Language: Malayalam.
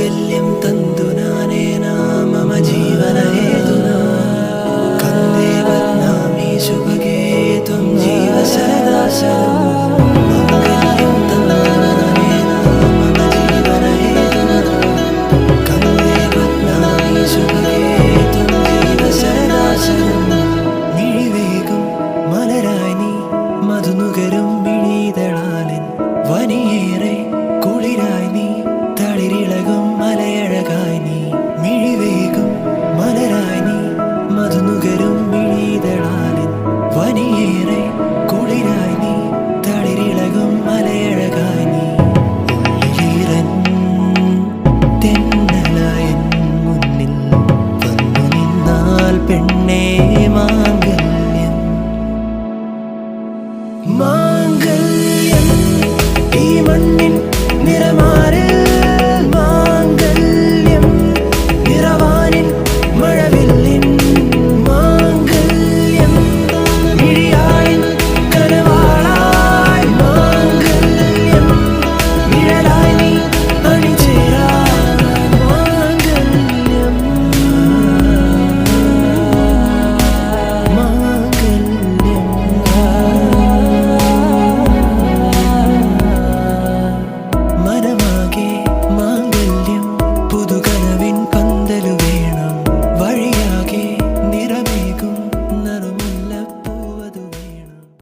माङ्गल्यं तन्तु नानेन मम जीवनहेतुना कन्दे बध्नामि शुभगे त्वं जीव सरदा शरम् माङ्गल्यं तन्तु नानेन मम जीवनहेतुना कन्दे बध्नामि शुभगे त्वं जीव सरदा शरम् मिഴിവേകും മലരായി നീ മധുനുകരും മിഴിതളാലിൻ വനിയേറെ കുളിരായി നീ തളിരിളകും മലയഴകായി നീ മിഴിവേകും മലരായി നീ മധുനുകരും മിഴിതളാലിൻ വനിയേറെ കുളിരായി നീ തളിരിളകും മലയഴകായി നീ ഉള്ളിലീറൻ തെന്നലായൻ മുന്നിൽ വന്നു നിന്നാൽ പെണ്ണേ മാ